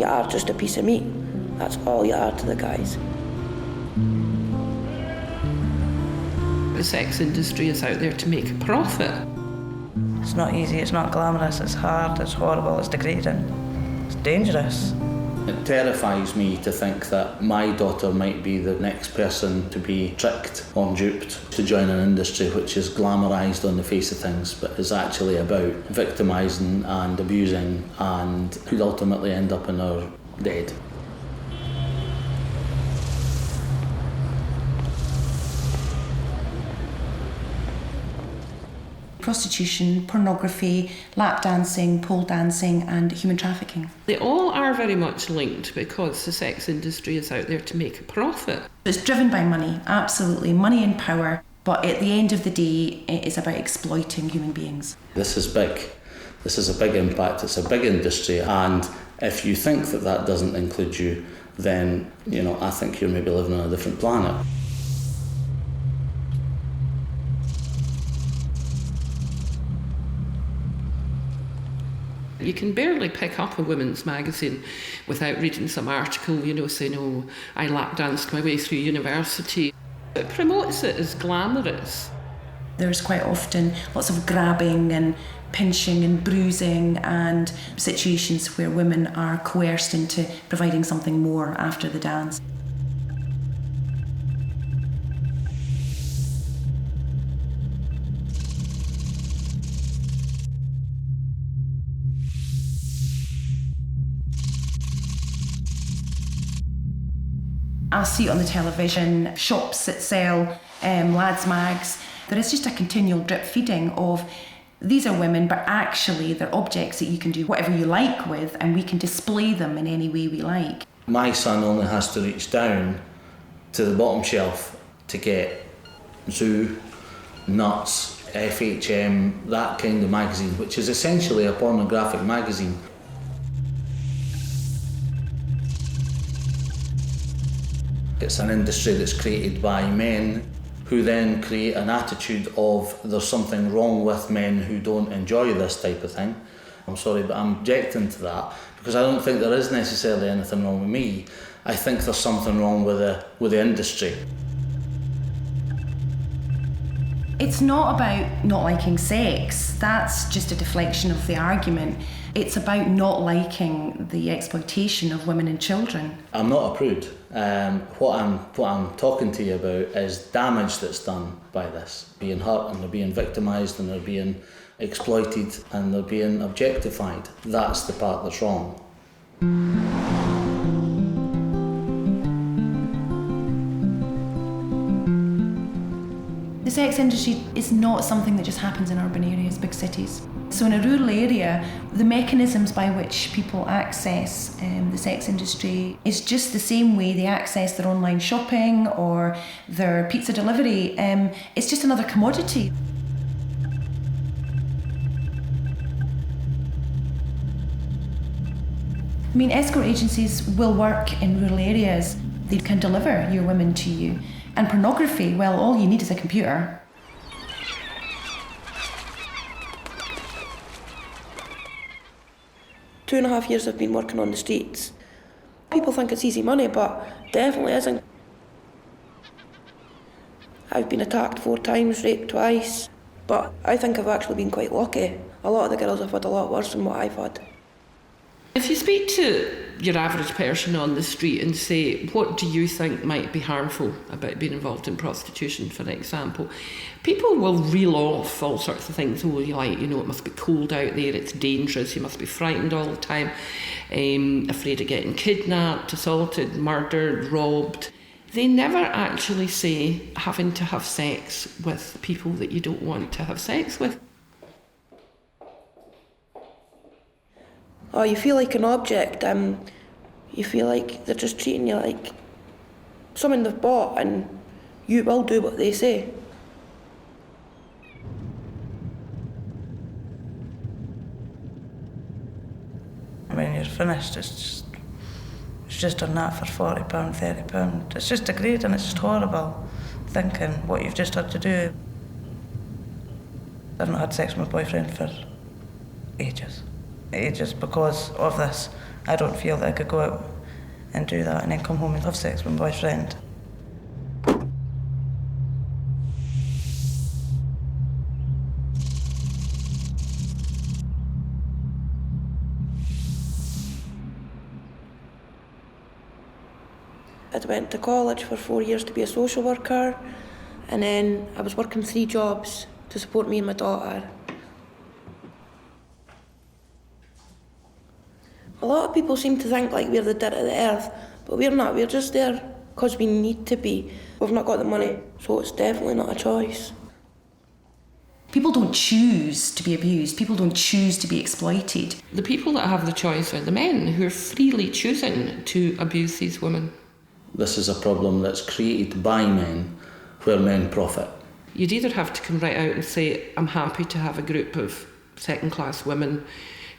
You are just a piece of meat. That's all you are to the guys. The sex industry is out there to make a profit. It's not easy, it's not glamorous, it's hard, it's horrible, it's degrading, it's dangerous. It terrifies me to think that my daughter might be the next person to be tricked or duped to join an industry which is glamorised on the face of things but is actually about victimising and abusing and could ultimately end up in our dead. Prostitution, pornography, lap dancing, pole dancing and human trafficking. They all are very much linked because the sex industry is out there to make a profit. It's driven by money, absolutely, money and power, but at the end of the day it is about exploiting human beings. This is big. This is a big impact, it's a big industry, and if you think that that doesn't include you, then, I think you're maybe living on a different planet. You can barely pick up a women's magazine without reading some article, saying, oh, I lap danced my way through university. It promotes it as glamorous. There's quite often lots of grabbing and pinching and bruising and situations where women are coerced into providing something more after the dance. I'll see it on the television, shops that sell lads' mags. There is just a continual drip feeding of these are women, but actually they're objects that you can do whatever you like with, and we can display them in any way we like. My son only has to reach down to the bottom shelf to get Zoo, Nuts, FHM, that kind of magazine, which is essentially a pornographic magazine. It's an industry that's created by men who then create an attitude of there's something wrong with men who don't enjoy this type of thing. I'm sorry, but I'm objecting to that because I don't think there is necessarily anything wrong with me. I think there's something wrong with the industry. It's not about not liking sex, that's just a deflection of the argument. It's about not liking the exploitation of women and children. I'm not a prude. What I'm talking to you about is damage that's done by this. Being hurt and they're being victimised and they're being exploited and they're being objectified. That's the part that's wrong. The sex industry is not something that just happens in urban areas, big cities. So in a rural area, the mechanisms by which people access the sex industry is just the same way they access their online shopping or their pizza delivery. It's just another commodity. I mean, escort agencies will work in rural areas. They can deliver your women to you. And pornography, well, all you need is a computer. 2.5 years I've been working on the streets. People think it's easy money, but definitely isn't. I've been attacked 4 times, raped twice, but I think I've actually been quite lucky. A lot of the girls have had a lot worse than what I've had. If you speak to your average person on the street and say, what do you think might be harmful about being involved in prostitution, for example, people will reel off all sorts of things. Oh, it must be cold out there, it's dangerous, you must be frightened all the time, afraid of getting kidnapped, assaulted, murdered, robbed. They never actually say having to have sex with people that you don't want to have sex with. Oh, you feel like an object. You feel like they're just treating you like someone they've bought, and you will do what they say. When you're finished, it's just done that for £40, £30. It's just degrading, it's just horrible thinking what you've just had to do. I've not had sex with my boyfriend for ages because of this. I don't feel that I could go out and do that and then come home and have sex with my boyfriend. I went to college for 4 years to be a social worker, and then I was working 3 jobs to support me and my daughter. A lot of people seem to think like we're the dirt of the earth, but we're not. We're just there because we need to be. We've not got the money, so it's definitely not a choice. People don't choose to be abused. People don't choose to be exploited. The people that have the choice are the men who are freely choosing to abuse these women. This is a problem that's created by men, where men profit. You'd either have to come right out and say, I'm happy to have a group of second-class women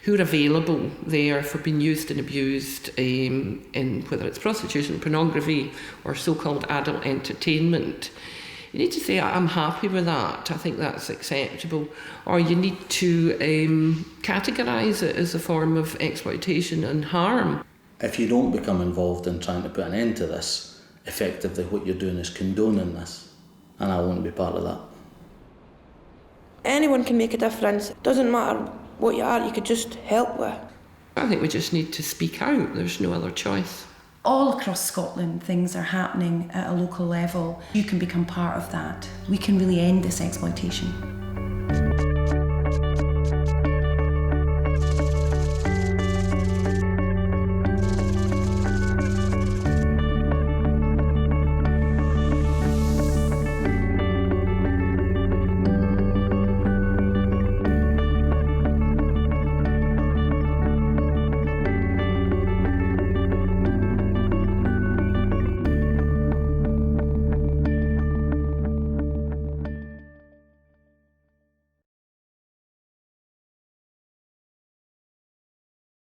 who are available there for being used and abused in whether it's prostitution, pornography, or so-called adult entertainment. You need to say, I'm happy with that, I think that's acceptable. Or you need to categorise it as a form of exploitation and harm. If you don't become involved in trying to put an end to this, effectively what you're doing is condoning this, and I won't be part of that. Anyone can make a difference. It doesn't matter what you are, you could just help with. I think we just need to speak out, there's no other choice. All across Scotland, things are happening at a local level. You can become part of that. We can really end this exploitation.